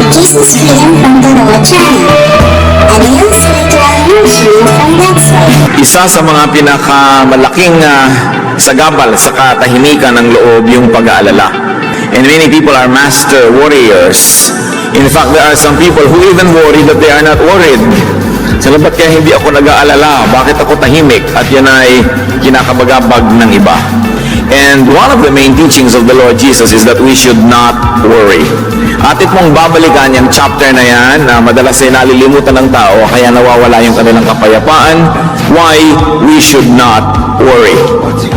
Jesus Freedom from the Law channel. A real spiritual nourishment from God's Word. Isa sa mga pinakamalaking sagabal sa katahimikan ng loob yung pag-aalala. And many people are master warriors. In fact, there are some people who even worry that they are not worried. Sila, ba't kaya hindi ako nag-aalala? Bakit ako tahimik? At yan ay kinakabagabag ng iba. And one of the main teachings of the Lord Jesus is that we should not worry. Atit mong babalikan yung chapter na yan na madalas ay nalilimutan ng tao kaya nawawala yung kanilang kapayapaan. Why we should not worry.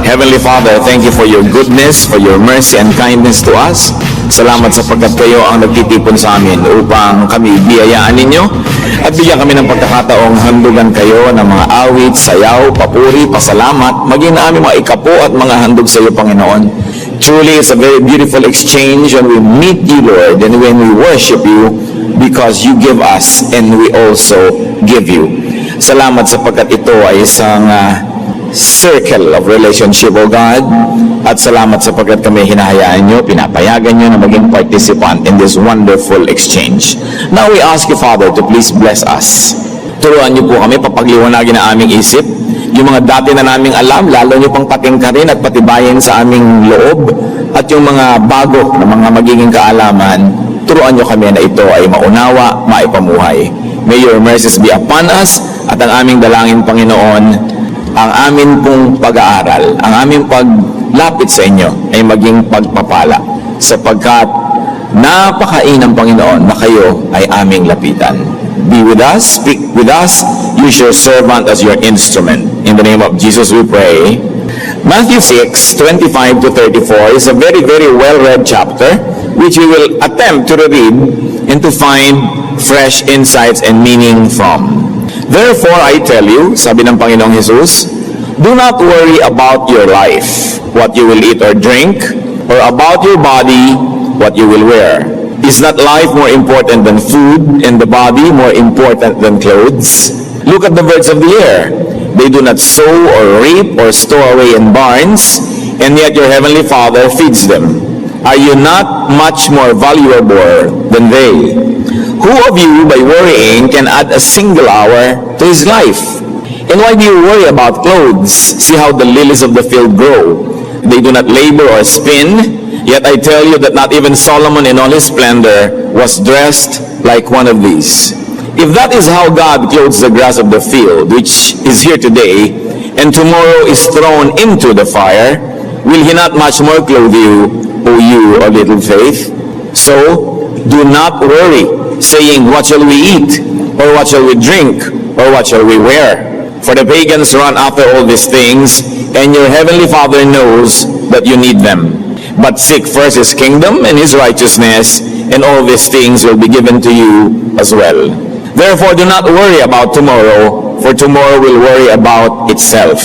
Heavenly Father, thank you for your goodness, for your mercy and kindness to us. Salamat sapagkat kayo ang nagtitipon sa amin upang kami biyayaan ninyo at bigyan kami ng pagkakataong handugan kayo ng mga awit, sayaw, papuri, pasalamat, maging na aming mga ikapo at mga handog sa iyo, Panginoon. Truly, it's a very beautiful exchange when we meet you, Lord, and when we worship you because you give us and we also give you. Salamat sapagkat ito ay isang circle of relationship, O God. At salamat sapagkat kami hinahayaan nyo, pinapayagan nyo na maging participant in this wonderful exchange. Now we ask you, Father, to please bless us. Turuan nyo po kami, papagliwanagin na aming isip. Yung mga dati na naming alam, lalo nyo pang patingkarin at patibayin sa aming loob. At yung mga bago na mga magiging kaalaman, turuan nyo kami na ito ay maunawa, maipamuhay. May your mercies be upon us at ang aming dalangin, Panginoon, ang amin pong pag-aaral, ang aming paglapit sa inyo ay maging pagpapala sapagkat napakainam, Panginoon, na kayo ay aming lapitan. Be with us, speak with us, use your servant as your instrument. In the name of Jesus we pray. Matthew 6:25 to 34 is a very, very well-read chapter which we will attempt to read and to find fresh insights and meaning from. Therefore, I tell you, sabi ng Panginoong Jesus, do not worry about your life, what you will eat or drink, or about your body, what you will wear. Is not life more important than food, and the body more important than clothes? Look at the birds of the air. They do not sow or reap or store away in barns, and yet your heavenly Father feeds them. Are you not much more valuable than they? Who of you, by worrying, can add a single hour to his life? And why do you worry about clothes? See how the lilies of the field grow. They do not labor or spin. Yet I tell you that not even Solomon in all his splendor was dressed like one of these. If that is how God clothes the grass of the field, which is here today, and tomorrow is thrown into the fire, will he not much more clothe you, O you of little faith? So, do not worry, saying, what shall we eat? Or what shall we drink? Or what shall we wear? For the pagans run after all these things, and your heavenly Father knows that you need them. But seek first his kingdom and his righteousness, and all these things will be given to you as well. Therefore, do not worry about tomorrow, for tomorrow will worry about itself.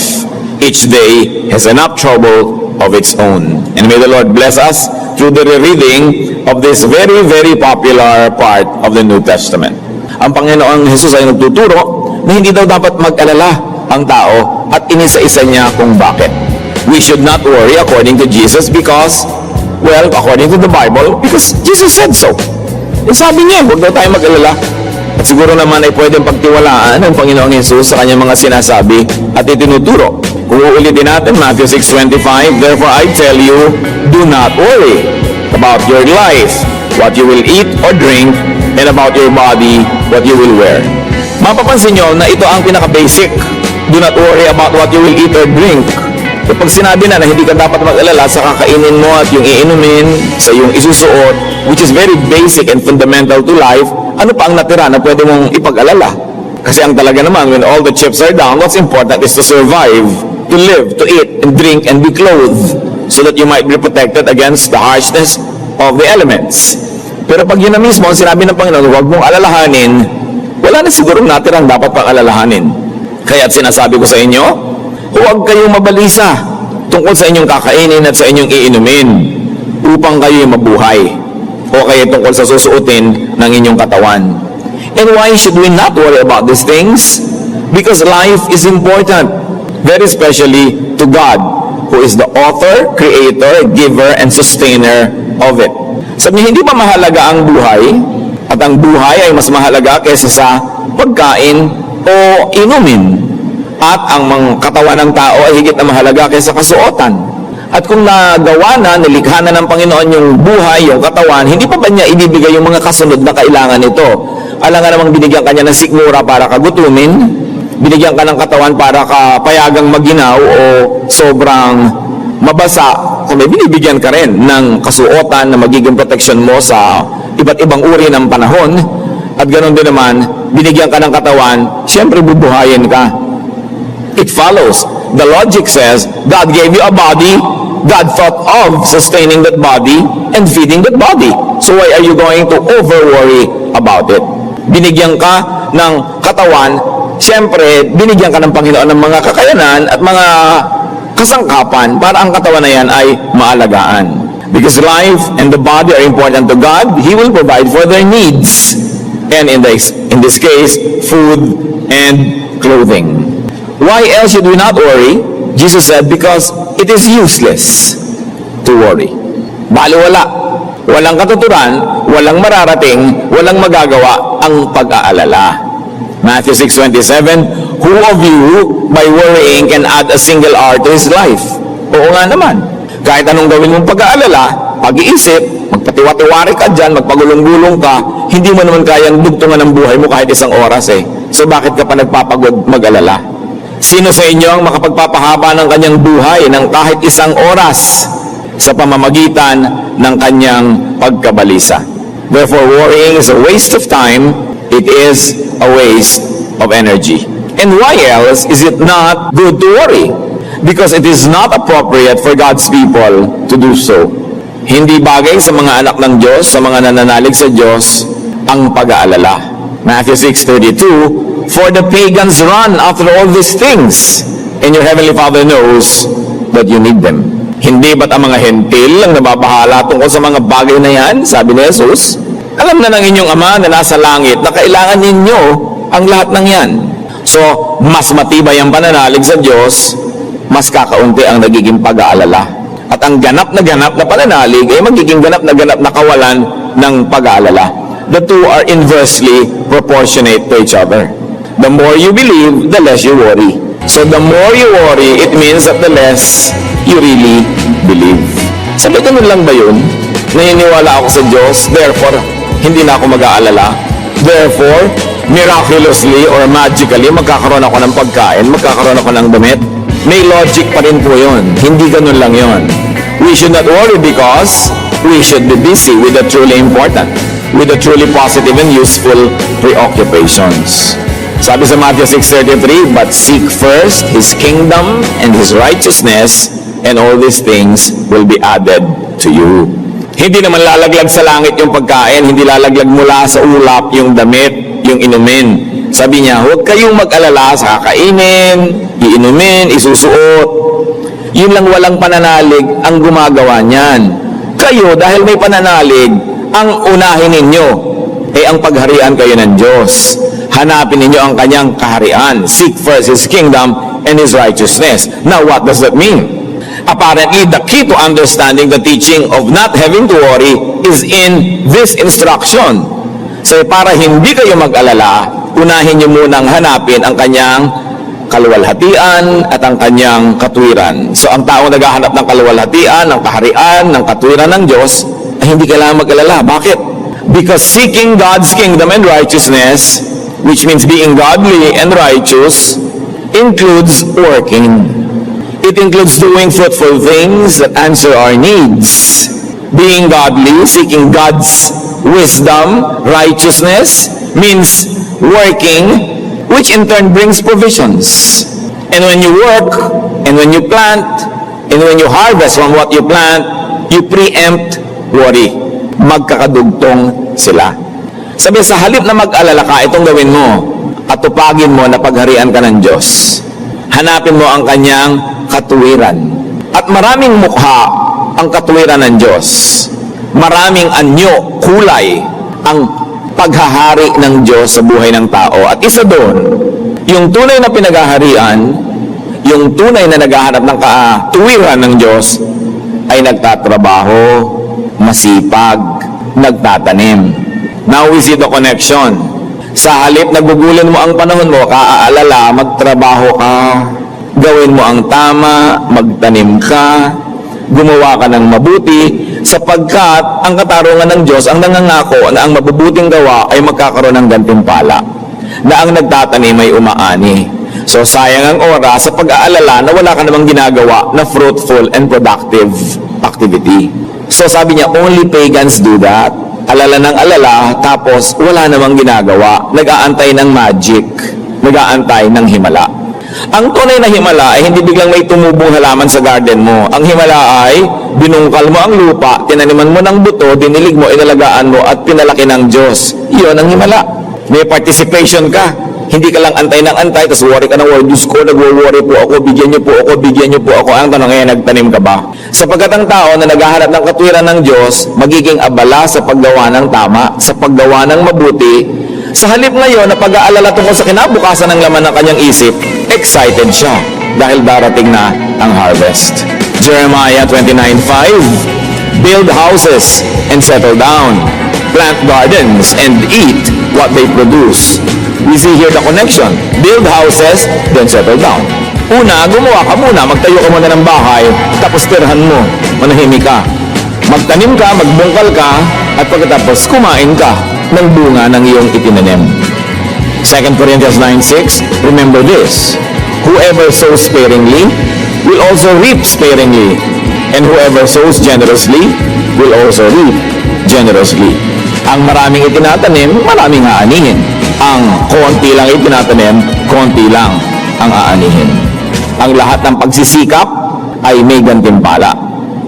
Each day has enough trouble of its own. And may the Lord bless us through the reading of this very, very popular part of the New Testament. Ang Panginoong Jesus ay nagtuturo na hindi daw dapat mag-alala ang tao at inisa-isa niya kung bakit. We should not worry according to Jesus because, well, according to the Bible, because Jesus said so. E sabi niya, huwag daw tayo mag-alala. At siguro naman ay pwedeng pagtiwalaan ng Panginoong Jesus sa kanyang mga sinasabi at itinuturo. Kung uulitin natin, Matthew 6:25, therefore I tell you, do not worry about your life, what you will eat or drink, and about your body, what you will wear. Mapapansin nyo na ito ang pinaka-basic. Do not worry about what you will eat or drink. Kapag sinabi na hindi ka dapat mag-alala sa kakainin mo at yung iinumin, sa yung isusuot, which is very basic and fundamental to life, ano pa ang natira na pwede mong ipag-alala? Kasi ang talaga naman, when all the chips are down, what's important is to survive, to live, to eat, and drink, and be clothed, so that you might be protected against the harshness of the elements. Pero pag yun na mismo, ang sinabi ng Panginoon, huwag mong alalahanin, wala na sigurong natirang dapat pang alalahanin. Kaya't sinasabi ko sa inyo, huwag kayong mabalisa tungkol sa inyong kakainin at sa inyong iinumin upang kayo'y mabuhay o kayo tungkol sa susuotin ng inyong katawan. And why should we not worry about these things? Because life is important, very especially to God, who is the author, creator, giver, and sustainer of it. Sabi niya, hindi ba mahalaga ang buhay? At ang buhay ay mas mahalaga kaysa sa pagkain o inumin. At ang mga katawan ng tao ay higit na mahalaga kaysa kasuotan. At kung nagawa na, nilikha na ng Panginoon yung buhay, yung katawan, hindi pa ba niya ibibigay yung mga kasunod na kailangan nito? Alam nga namang binigyan ka niya ng sikmura para kagutumin, binigyan ka ng katawan para ka payagang maginaw o sobrang mabasa, kung may binibigyan ka rin ng kasuotan na magiging protection mo sa iba't ibang uri ng panahon, at ganoon din naman, binigyan ka ng katawan, siyempre bubuhayin ka. It follows. The logic says, God gave you a body, God thought of sustaining that body and feeding that body. So why are you going to over-worry about it? Binigyan ka ng katawan, siyempre, binigyan ka ng Panginoon ng mga kakayanan at mga kasangkapan para ang katawan na yan ay maalagaan. Because life and the body are important to God, He will provide for their needs. And in this case, food and clothing. Why else should we not worry? Jesus said, because it is useless to worry. Baliwala. Walang katuturan, walang mararating, walang magagawa ang pag-aalala. Matthew 6:27, who of you by worrying can add a single hour to his life? Oo nga naman. Kahit anong gawin mong pag-aalala, pag-iisip, magpatiwa-tiwari ka dyan, magpagulong-gulong ka, hindi mo naman kayang dugtungan ng buhay mo kahit isang oras eh. So bakit ka pa nagpapagod mag-alala? Sino sa inyo ang makapagpapahaba ng kanyang buhay ng kahit isang oras sa pamamagitan ng kanyang pagkabalisa? Therefore, worrying is a waste of time. It is a waste of energy. And why else is it not good to worry? Because it is not appropriate for God's people to do so. Hindi bagay sa mga anak ng Diyos, sa mga nananalig sa Diyos, ang pag-aalala. Matthew 6:32, for the pagans run after all these things, and your heavenly Father knows that you need them. Hindi ba't ang mga hentil ang nababahala tungkol sa mga bagay na yan? Sabi ni Jesus. Alam na ng inyong Ama na nasa langit na kailangan ninyo ang lahat ng yan. So, mas matibay ang pananalig sa Diyos, mas kakaunti ang nagiging pag-aalala. At ang ganap na pananalig ay magiging ganap na kawalan ng pag-aalala. The two are inversely proportionate to each other. The more you believe, the less you worry. So the more you worry, it means that the less you really believe. Sabi, ganun lang ba yun? Naniniwala ako sa Diyos, therefore, hindi na ako mag-aalala. Therefore, miraculously or magically, magkakaroon ako ng pagkain, magkakaroon ako ng damit. May logic pa rin po yun. Hindi ganun lang yun. We should not worry because we should be busy with the truly important, with the truly positive and useful preoccupations. Sabi sa Matthew 6:33, but seek first His kingdom and His righteousness, and all these things will be added to you. Hindi naman lalaglag sa langit yung pagkain, hindi lalaglag mula sa ulap yung damit, yung inumin. Sabi niya, huwag kayong mag-alala sa kakainin, iinumin, isusuot. Yun lang walang pananalig ang gumagawa niyan. Kayo, dahil may pananalig, ang unahin ninyo ay ang pagharian kayo ng Diyos. Hanapin ninyo ang kanyang kaharian. Seek first His kingdom and His righteousness. Now, what does that mean? Apparently, the key to understanding the teaching of not having to worry is in this instruction. So, para hindi kayo mag-alala, unahin nyo munang hanapin ang kanyang kaluwalhatian at ang kanyang katwiran. So, ang taong naghahanap ng kaluwalhatian, ng kaharian, ng katwiran ng Diyos, ay hindi kailangan mag-alala. Bakit? Because seeking God's kingdom and righteousness, which means being godly and righteous, includes working. It includes doing fruitful things that answer our needs. Being godly, seeking God's wisdom, righteousness, means working, which in turn brings provisions. And when you work, and when you plant, and when you harvest from what you plant, you preempt worry. Magkakadugtong sila. Sabi, sa halip na mag-alala ka, itong gawin mo at tupagin mo na pagharian ka ng Diyos. Hanapin mo ang kanyang katuwiran. At maraming mukha ang katuwiran ng Diyos. Maraming anyo, kulay, ang paghahari ng Diyos sa buhay ng tao. At isa doon, yung tunay na pinaghaharian, yung tunay na naghahanap ng katuwiran ng Diyos, ay nagtatrabaho, masipag, nagtatanim. Now we see the connection. Sa halip na gugulin mo ang panahon mo, kaaalala, magtrabaho ka, gawin mo ang tama, magtanim ka, gumawa ka ng mabuti, sapagkat ang katarungan ng Diyos ang nangangako na ang mabubuting gawa ay magkakaroon ng gantimpala, na ang nagtatanim ay umaani. So sayang ang oras sa pag-aalala na wala ka namang ginagawa na fruitful and productive activity. So sabi niya, only pagans do that. Alala ng alala, tapos wala namang ginagawa. Nag-aantay ng magic, nag-aantay ng himala. Ang tunay na himala ay hindi biglang may tumubong halaman sa garden mo. Ang himala ay binungkal mo ang lupa, tinaniman mo ng buto, dinilig mo, inalagaan mo, at pinalaki ng Diyos. Iyon ang himala. May participation ka. Hindi ka lang antay ng antay, tapos worry ka ng worry. Diyos ko, nag-worry po ako, bigyan niyo po ako, bigyan niyo po ako. Ang tanong ngayon, nagtanim ka ba? Sapagkat ang tao na naghahanap ng katwiran ng Diyos, magiging abala sa paggawa ng tama, sa paggawa ng mabuti. Sa halip ngayon na pag-aalala tungkol sa kinabukasan ng laman ng kanyang isip, excited siya dahil darating na ang harvest. Jeremiah 29:5, build houses and settle down, plant gardens and eat what they produce. We see here the connection. Build houses, then settle down. Una, gumawa ka muna, magtayo ka muna ng bahay, tapos tirhan mo, manahimik ka. Magtanim ka, magbungkal ka, at pagkatapos kumain ka ng bunga ng iyong itinanim. 2 Corinthians 9:6, remember this, whoever sows sparingly will also reap sparingly, and whoever sows generously will also reap generously. Ang maraming itinatanim, maraming aanihin. Ang konti lang itinatanim, konti lang ang aanihin. Ang lahat ng pagsisikap ay may gantimpala.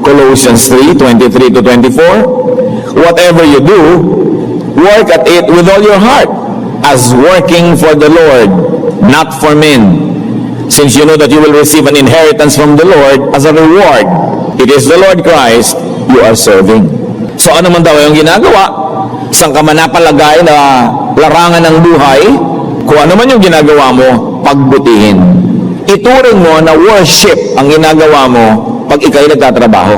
Colossians 3:23-24, whatever you do, work at it with all your heart, as working for the Lord, not for men, since you know that you will receive an inheritance from the Lord as a reward. It is the Lord Christ you are serving. So ano man daw yung ginagawa, saan ka man napalagay na larangan ng buhay, kung ano man yung ginagawa mo, pagbutihin. Ituring mo na worship ang ginagawa mo pag ikaw'y nagtatrabaho.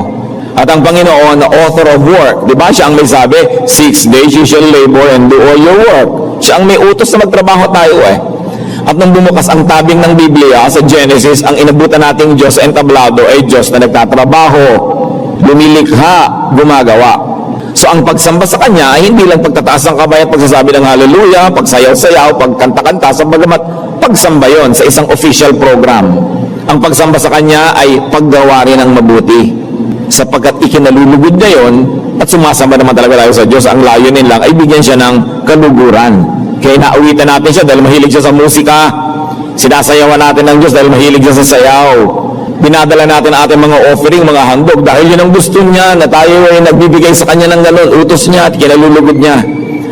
At ang Panginoon, na author of work, di ba siya ang may sabi, 6 days you shall labor and do all your work. Siya ang may utos na magtrabaho tayo eh. At nung bumukas ang tabing ng Biblia sa Genesis, ang inabutan nating Diyos sa entablado ay Diyos na nagtatrabaho, lumilikha, gumagawa. So ang pagsamba sa Kanya ay hindi lang pagtataas ng kamay at pagsasabi ng hallelujah, pagsayaw-sayaw, pagkanta-kanta, sa bagamat pagsamba yon sa isang official program. Ang pagsamba sa Kanya ay paggawa rin ng mabuti, sapagkat ikinalulugod niya yon at sumasamba naman talaga tayo sa Diyos. Ang layunin lang ay bigyan siya ng kaluguran. Kaya nauwitan natin siya dahil mahilig siya sa musika. Sinasayawan natin ng Diyos dahil mahilig siya sa sayaw. Binadala natin ang ating mga offering, mga handog, dahil yun ang gusto niya, na tayo ay nagbibigay sa Kanya ng ganun, utos niya at kinalulugod niya.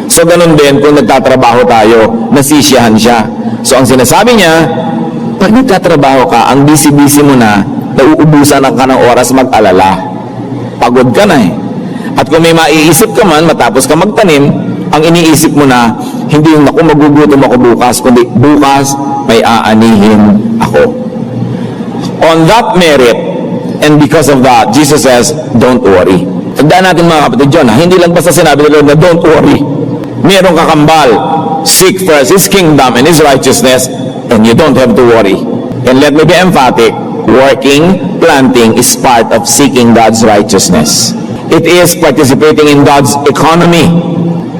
So ganun din kung nagtatrabaho tayo, nasisiyahan siya. So ang sinasabi niya, pag nagtatrabaho ka, ang busy-busy mo na, nauubusan ka ng oras mag-alala. Pagod ka na eh. At kung may maiisip ka man, matapos ka magtanim, ang iniisip mo na, hindi yung naku, magugutom ako bukas, kundi bukas may aanihin ako. On that merit, and because of that, Jesus says, don't worry. Tandaan natin mga kapatid John, hindi lang basta sinabi ng Lord na don't worry. Merong kakambal, seek first His kingdom and His righteousness, and you don't have to worry. And let me be emphatic, working, planting is part of seeking God's righteousness. It is participating in God's economy.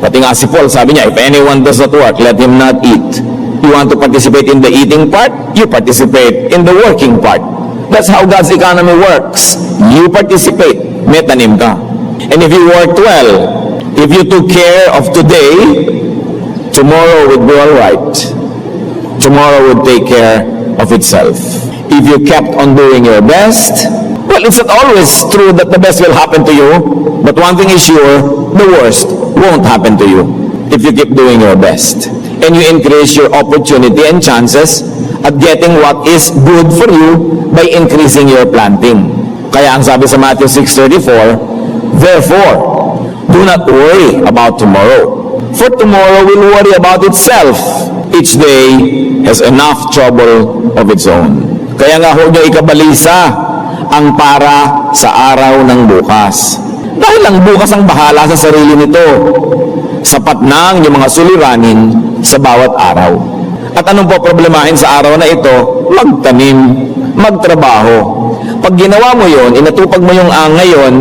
Pati nga si Paul, sabi niya, if anyone does not work, let him not eat. You want to participate in the eating part, you participate in the working part. That's how God's economy works. You participate, may tanim ka. And if you worked well, if you took care of today, tomorrow would be all right. Tomorrow would take care of itself. If you kept on doing your best, well, it's not always true that the best will happen to you, but one thing is sure, the worst won't happen to you if you keep doing your best. And you increase your opportunity and chances at getting what is good for you by increasing your planting. Kaya ang sabi sa Matthew 6:34, therefore, do not worry about tomorrow, for tomorrow will worry about itself. Each day has enough trouble of its own. Kaya nga huwag niyo ikabalisa ang para sa araw ng bukas. Dahil ang bukas ang bahala sa sarili nito. sapat na ang iyong mga suliranin sa bawat araw. At anong po problemahin sa araw na ito? Magtanim, magtrabaho. Pag ginawa mo yon, inatupag mo yung ngayon,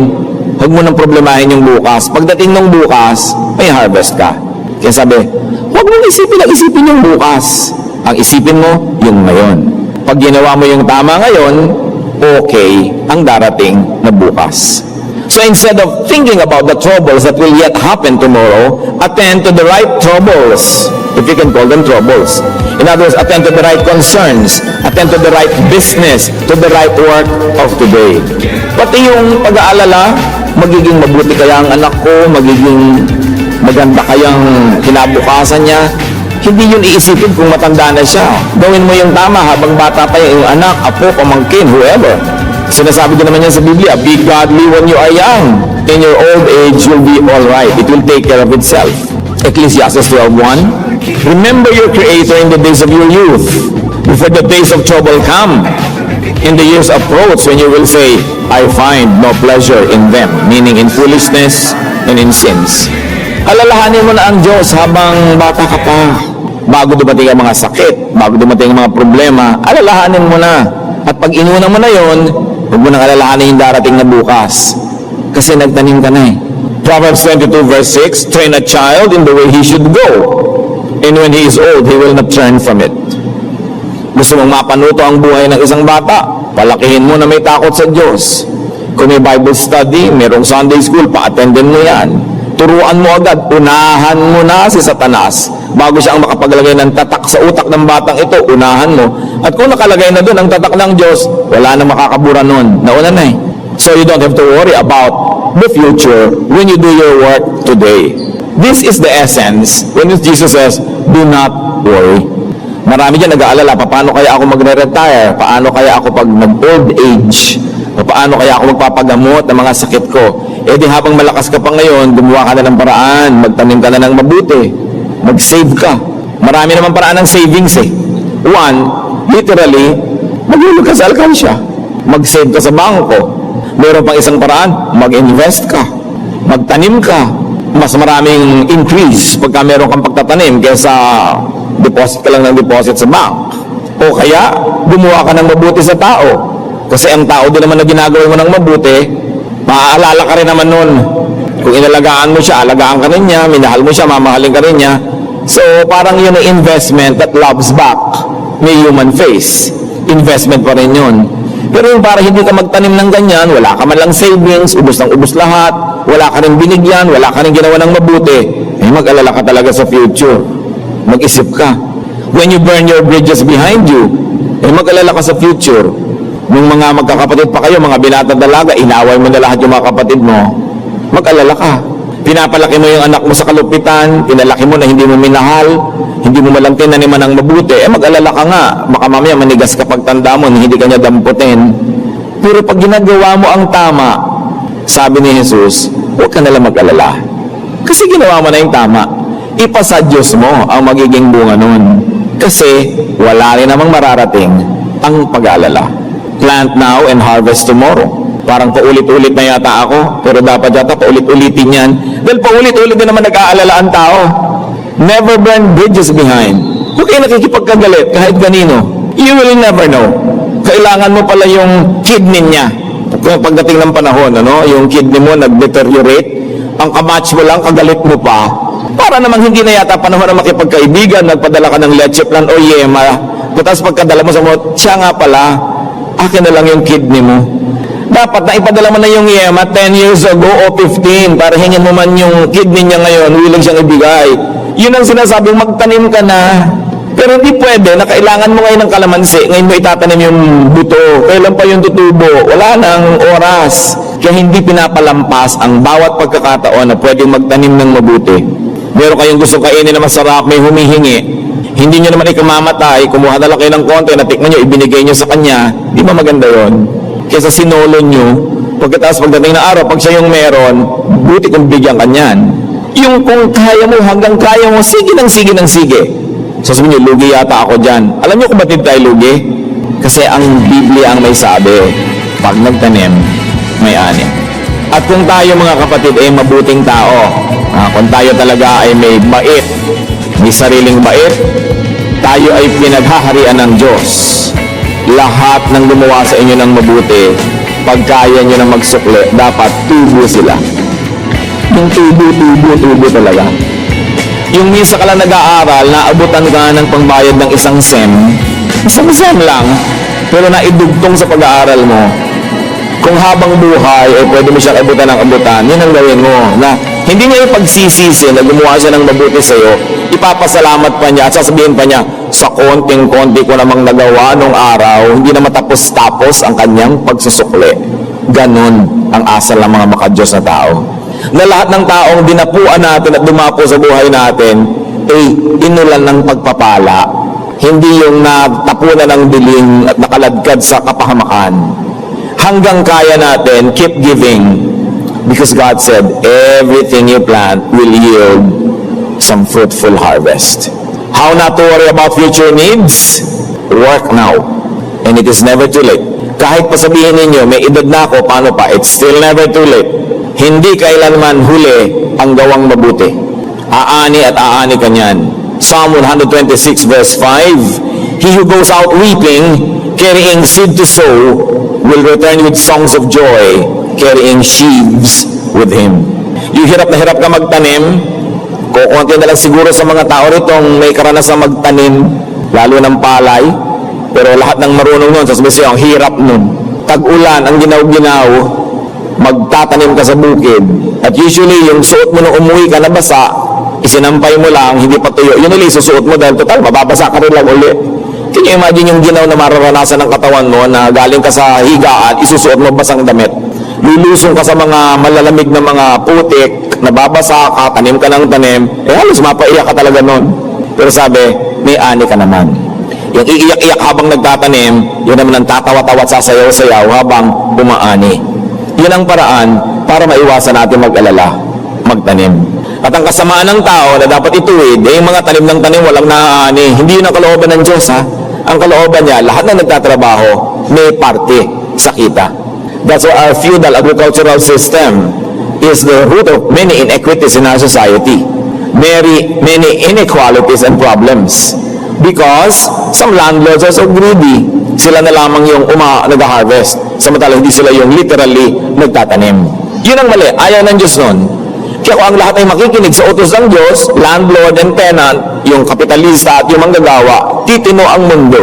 huwag mo nang problemahin yung bukas. Pagdating ng bukas, may harvest ka. Kaya sabi, huwag mong isipin yung bukas. Ang isipin mo, yung ngayon. Pag ginawa mo yung tama ngayon, okay ang darating na bukas. So instead of thinking about the troubles that will yet happen tomorrow, attend to the right troubles, if you can call them troubles. In other words, attend to the right concerns, attend to the right business, to the right work of today. Pati yung pag-aalala, magiging mabuti kaya ang anak ko, magiging maganda kayang kinabukasan niya, hindi yun iisipin kung matanda na siya. Gawin mo yung tama habang bata pa yung anak, apo, pamangkin, whoever. Sinasabi din naman yan sa Biblia, be godly when you are young. In your old age, you'll be all right. It will take care of itself. Ecclesiastes 12:1. Remember your Creator in the days of your youth, before the days of trouble come. In the years approach, when you will say, I find no pleasure in them, meaning in foolishness and in sins. Alalahanin mo na ang Diyos habang bata ka pa. Bago dumating ang mga sakit, bago dumating ang mga problema, alalahanin mo na. At pag inuna mo na yon, huwag mo nang alalahanin yung darating na bukas. Kasi nagtanim ka na eh. Proverbs 22 verse 6, train a child in the way he should go, and when he is old, he will not turn from it. Gusto mong mapanuto ang buhay ng isang bata, palakihin mo na may takot sa Diyos. Kung may Bible study, merong Sunday school, pa-attendin mo yan. Turuan mo agad, unahan mo na si Satanas bago siya ang makapaglagay ng tatak sa utak ng batang ito, unahan mo. At kung nakalagay na doon ang tatak ng Diyos, wala na makakabura nun. Nauna na eh. So you don't have to worry about the future when you do your work today. This is the essence when Jesus says, do not worry. Marami dyan nag-aalala, paano kaya ako magre-retire? Paano kaya ako pag nag-old age? Paano kaya ako magpapagamot ng mga sakit ko? Eh di habang malakas ka pa ngayon, gumawa ka na ng paraan, magtanim ka na ng mabuti, mag-save ka. Marami naman paraan ng savings eh. One, literally, maghulog ka sa alkansya. Mag-save ka sa bangko. Meron pang isang paraan, mag-invest ka. Magtanim ka. Mas maraming increase pagka meron kang pagtatanim kaysa deposit ka lang ng deposit sa bank. O kaya, gumawa ka ng mabuti sa tao. Kasi ang tao din naman na ginagawa mo ng mabuti, maaalala ka rin naman nun. Kung inalagaan mo siya, alagaan ka rin niya, minahal mo siya, mamahalin ka rin niya. So, parang yun ang investment that loves back. May human face. Investment pa rin yun. Pero yung para hindi ka magtanim ng ganyan, wala ka man lang savings, ubos ng ubos lahat, wala ka rin binigyan, wala ka rin ginawa ng mabuti, eh mag-alala ka talaga sa future. Mag-isip ka. When you burn your bridges behind you, eh mag-alala ka sa future. Nung mga magkakapatid pa kayo, mga binata dalaga, inaway mo na lahat yung mga kapatid mo, mag-alala ka. Pinapalaki mo yung anak mo sa kalupitan, pinalaki mo na hindi mo minahal, hindi mo malang tinaniman ng mabuti, eh mag-alala ka nga, baka mamaya manigas ka pagtanda mo, hindi ka niya damputin. Pero pag ginagawa mo ang tama, sabi ni Jesus, huwag ka nalang mag-alala. Kasi ginawa mo na yung tama. Ipasa Diyos mo ang magiging bunga nun. Kasi wala rin namang mararating ang pag-aalala. Plant now and harvest tomorrow. Parang paulit-ulit na yata ako, pero dapat yata paulit-ulitin yan. Dahil paulit-ulit na naman nag-aalala ang tao. Never burn bridges behind. Huwag kayo nakikipagkagalit kahit ganino. You will never know. Kailangan mo pala yung kidney niya. Pagdating ng panahon, yung kidney mo nag-deteriorate, ang kamatch mo lang, kagalit mo pa. Para namang hindi na yata panahon na makipagkaibigan, nagpadala ka ng leche plan o yema, tapos pagkadala mo sa mo, siya nga pala, akin na lang yung kidney mo. Dapat na ipadala mo na yung yema 10 years ago o 15 para hingin mo man yung kidney niya ngayon, willing siyang ibigay. Yun ang sinasabing magtanim ka na. Pero hindi pwede na kailangan mo ngayon ng kalamansi, ngayon mo itatanim yung buto, kailan pa yung tutubo, wala nang oras. Kaya hindi pinapalampas ang bawat pagkakataon na pwedeng magtanim ng mabuti. Meron kayong gusto kainin na masarap, may humihingi, hindi nyo naman ikamamatay, kumuha na lang kayo ng konti, natikman nyo, ibinigay nyo sa kanya, di ba maganda yon? Kesa sinolo nyo, pagkatapos pagdating na araw, pag siya yung meron, buti kung bigyan ka niyan. Yung kung kaya mo, hanggang kaya mo, sige ng sige ng sige. Sasabihin nyo, lugi yata ako dyan. Alam nyo kung ba't tayo lugi? Kasi ang Biblia ang may sabi, pag nagtanim, may ani. At kung tayo mga kapatid ay mabuting tao, Kung tayo talaga ay may bait, may sariling bait, tayo ay pinaghaharian ng Diyos. Lahat ng gumawa sa inyo ng mabuti, pag kaya nyo na magsukli, dapat tubo sila. Yung tubo talaga. Yung minsan ka lang nag-aaral, naabutan ka ng pangbayad ng isang sem lang, pero naidugtong sa pag-aaral mo. Kung habang buhay, pwede mo siyang abutan ng abutan, yun ang gawin mo. Na hindi niya ipagsisisi na gumawa siya ng mabuti sa'yo, ipapasalamat pa niya at sasabihin pa niya, sa konting-konti ko namang nagawa nung araw, hindi na matapos-tapos ang kanyang pagsusukli. Ganon ang asal ng mga makadiyos na tao. Na lahat ng taong dinapuan natin at dumapo sa buhay natin, inulan ng pagpapala. Hindi yung natapunan ng dilim at nakaladkad sa kapahamakan. Hanggang kaya natin, keep giving. Because God said, everything you plant will yield some fruitful harvest. How not to worry about future needs? Work now. And it is never too late. Kahit pa sabihin ninyo, may edad na ako, paano pa? It's still never too late. Hindi kailanman huli ang gawang mabuti. Aani at aani ka niyan. Psalm 126 verse 5, He who goes out weeping, carrying seed to sow, will return with songs of joy, carrying sheaves with him. Yung hirap na hirap ka magtanim, kukunti na lang siguro sa mga tao ritong may karanasan magtanim, lalo ng palay, pero lahat ng marunong nun, sasabihin sa'yo, ang hirap nun. Tag-ulan, ang ginaw-ginaw, magtatanim ka sa bukid, at usually yung suot mo nung umuwi ka na basa, isinampay mo lang, hindi pa tuyo, yun ulit susuot mo dahil total, mababasa ka rin lang ulit. Can you imagine yung ginaw na mararanasan ng katawan mo na galing ka sa higaan, isusuot mo basang damit? Lulusong ka sa mga malalamig na mga putik, nababasa ka, tanim ka ng tanim, halos mapaiyak ka talaga nun. Pero sabi, may ani ka naman. Yung iiyak-iyak habang nagtatanim, yun naman ang tatawa-tawa at sasayaw-sayaw habang bumaani. Yun ang paraan para maiwasan natin mag-alala, magtanim. At ang kasamaan ng tao na dapat ituwid, yung mga tanim ng tanim walang naaani. Hindi yun ang kalooban ng Diyos, ha? Ang kalooban niya, lahat na nagtatrabaho, may parte sa kita. That's why our feudal agricultural system is the root of many inequities in our society. Many inequalities and problems. Because some landlords are so greedy, sila na lamang yung nag-harvest. Samantalang hindi sila yung literally nagtatanim. Yun ang mali, ayaw ng Diyos nun. Kaya kung ang lahat ay makikinig sa utos ng Diyos, landlord and tenant, yung kapitalista at yung manggagawa, titino ang mundo.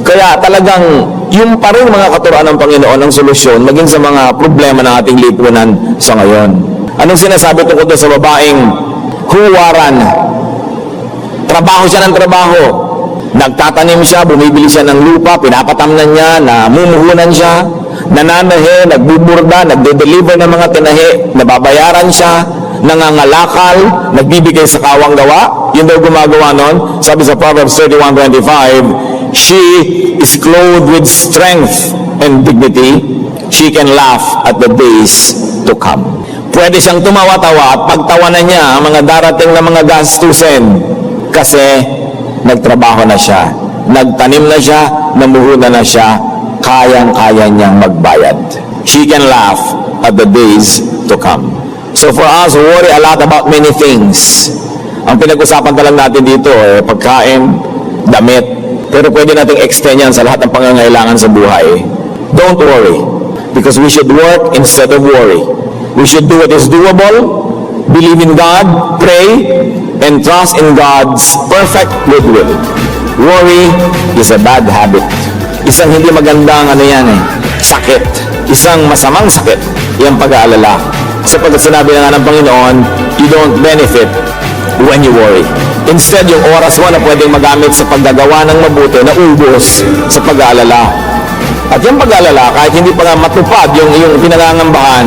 Kaya talagang yung pa rin mga katuruan ng Panginoon ang solusyon maging sa mga problema ng ating lipunan sa ngayon. Anong sinasabi tungkol sa babaeng huwaran? Trabaho siya ng trabaho. Nagtatanim siya, bumibili siya ng lupa, pinapatamnan niya, namumuhunan siya, nananahe, nagbuburda, nagde-deliver ng mga tinahe, nababayaran siya, nangangalakal, nagbibigay sa kawang gawa. Yun daw gumagawa nun. Sabi sa Proverbs 31:25, she is clothed with strength and dignity. She can laugh at the days to come. Pwede siyang tumawa-tawa at pagtawanan niya ang mga darating na mga gastusin kasi nagtrabaho na siya, nagtanim na siya, namuhunan na siya, kayang-kaya niyang magbayad. She can laugh at the days to come. So for us, we worry a lot about many things. Ang pinag-usapan pa lang natin dito, pagkain, damit, pero pwede nating extend yan sa lahat ng pangangailangan sa buhay. Don't worry, because we should work instead of worry. We should do what is doable, believe in God, pray, and trust in God's perfect goodwill. Worry is a bad habit. Isang hindi magandang sakit. Isang masamang sakit, yung pag-aalala. Sapagkat sinabi na nga ng Panginoon, you don't benefit when you worry. Instead, yung oras mo na pwedeng magamit sa paggagawa ng mabuti na ubos sa pag-aalala. At yung pag-aalala, kahit hindi pa nga matupad yung pinangangambahan,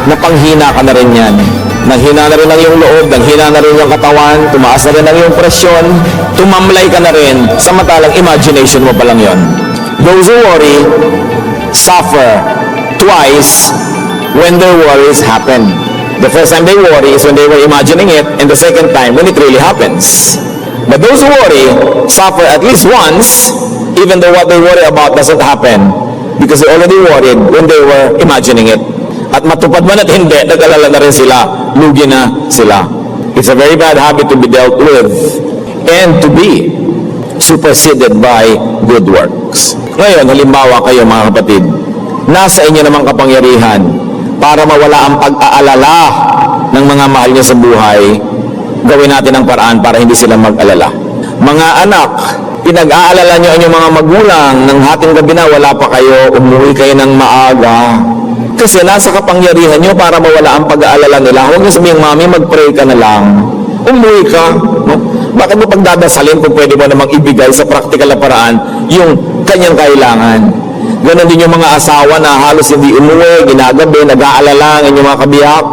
napanghina ka na rin yan. Nanghina na rin ang iyong loob, nanghina na rin yung katawan, tumaas na rin ang iyong presyon, tumamlay ka na rin, samantalang imagination mo pa lang yun. Those who worry suffer twice when their worries happen. The first time they worry is when they were imagining it, and the second time when it really happens. But those who worry suffer at least once, even though what they worry about doesn't happen, because they already worried when they were imagining it. At matupad man at hindi, nag-alala na rin sila. Lugi na sila. It's a very bad habit to be dealt with and to be superseded by good works. Ngayon, halimbawa kayo mga kapatid, nasa inyo namang kapangyarihan para mawala ang pag-aalala ng mga mahal niyo sa buhay. Gawin natin ang paraan para hindi sila mag-alala. Mga anak, pinag-aalala niyo ang inyong mga magulang ng hating gabi na wala pa kayo, umuwi kayo ng maaga. Kasi nasa kapangyarihan niyo para mawala ang pag-aalala nila. Huwag niyo sabihin, Mami, mag-pray ka na lang. Umuwi ka. No? Bakit mo pagdadasalin kung pwede mo namang ibigay sa practical na paraan yung kanyang kailangan? Ganon din yung mga asawa na halos hindi umuwi, ginagabi, nag-aalala ang inyong mga kabiyak.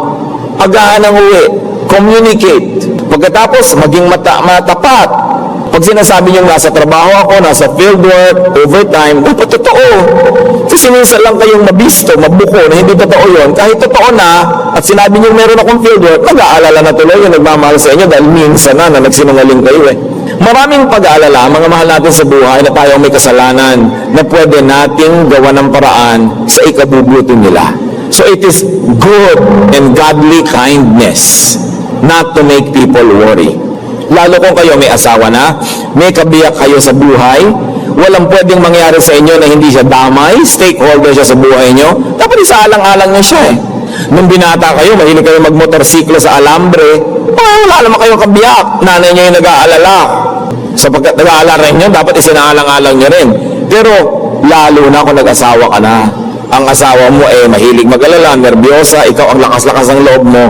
Agahan ang uwi. Communicate. Pagkatapos, maging matapat. Pag sinasabi nyo nasa trabaho ako, nasa fieldwork, overtime, dapat totoo. Kasi minsan lang kayong mabisto, mabuko, na hindi totoo yun. Kahit totoo na, at sinabi nyo meron akong fieldwork, nag-aalala na tuloy yung nagmamahal sa inyo dahil minsan na nagsinungaling kayo eh. Maraming pag-aalala, mga mahal natin sa buhay na tayo may kasalanan na pwede nating gawa ng paraan sa ikabubuti nila. So it is good and godly kindness not to make people worry. Lalo kung kayo may asawa na, may kabiyak kayo sa buhay, walang pwedeng mangyari sa inyo na hindi siya damay, stakeholder siya sa buhay nyo, dapat isaalang-alang niya siya eh. Nung binata kayo, mahilig kayo magmotorsiklo sa alambre, wala naman kayong kabiyak, nanay niya yung nag-aalala. Sapagkat nag-aalala rin nyo, dapat isinaalang-alang niya rin. Pero, lalo na kung nag-asawa ka na, ang asawa mo mahilig mag-alala, nervyosa, ikaw ang lakas-lakas ng loob mo,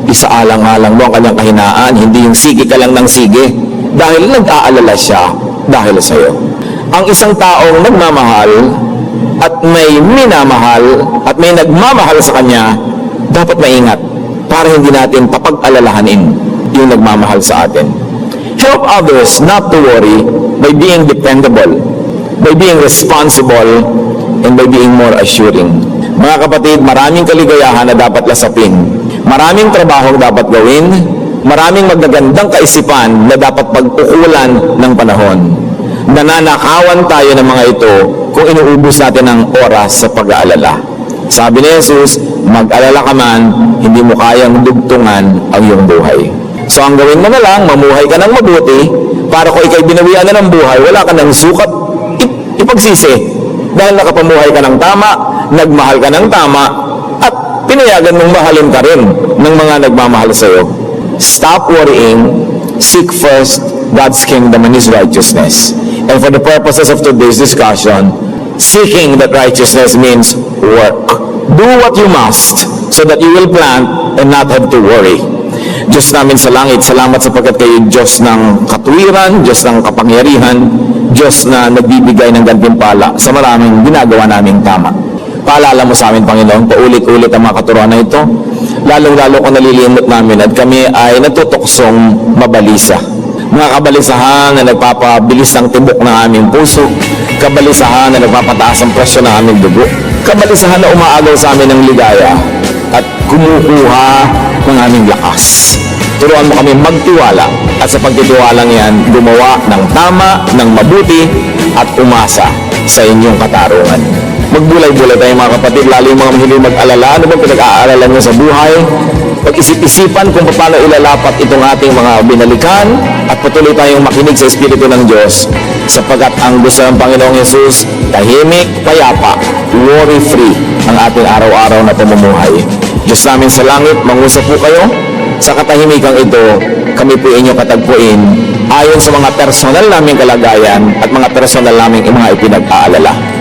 isaalang-alang mo ang kanyang kahinaan, hindi yung sige ka lang ng sige. Dahil nag-aalala siya dahil sa iyo. Ang isang taong nagmamahal at may minamahal at may nagmamahal sa kanya, dapat maingat para hindi natin papag-alalahanin yung nagmamahal sa atin. Help others not to worry by being dependable, by being responsible, and by being more assuring. Mga kapatid, maraming kaligayahan na dapat lasapin. Maraming trabaho dapat gawin, maraming magagandang kaisipan na dapat pag-ukulan ng panahon. Nananakawan tayo ng mga ito kung inuubos natin ang oras sa pag-aalala. Sabi ni Jesus, mag-alala ka man, hindi mo kayang dugtungan ang iyong buhay. So ang gawin mo na lang, mamuhay ka ng mabuti, para kung ikay binawian na ng buhay, wala ka ng sukat, ipagsisi. Dahil nakapamuhay ka ng tama, nagmahal ka ng tama, at pinayagan mong mahalin ka rin ng mga nagmamahal sa iyo. Stop worrying, seek first God's kingdom and His righteousness. And for the purposes of today's discussion, seeking that righteousness means work. Do what you must so that you will plant and not have to worry. Diyos namin sa langit, salamat sapagkat kayo Diyos ng katuwiran, Diyos ng kapangyarihan, Diyos na nagbibigay ng gantimpala sa maraming ginagawa naming tama. Paalala mo sa amin, Panginoon, paulit-ulit ang mga katuruan na ito, lalong-lalo kung nalilimot namin at kami ay natutuksong mabalisa. Mga kabalisahan na nagpapabilis ng tibok ng aming puso, kabalisahan na nagpapataas ang presyo ng aming dugo, kabalisahan na umaagaw sa amin ng ligaya at kumukuha ng aming lakas. Turuan mo kami magtiwala at sa pagtitiwalang yan, gumawa ng tama, ng mabuti at umasa sa inyong katarungan. Magbulay-bulay tayo mga kapatid, lalo yung mga mahilig mag-alala, ano bang pinag-aaralan nyo sa buhay? Pag-isip-isipan kung paano ilalapat itong ating mga binalikan at patuloy tayong makinig sa Espiritu ng Diyos sapagkat ang gusto ng Panginoong Yesus, tahimik, payapa, worry-free ang ating araw-araw na pamumuhay. Diyos namin sa langit, mangusap po kayo sa katahimikan ito, kami po inyong katagpuin ayon sa mga personal naming kalagayan at mga personal naming mga ipinag-aalala.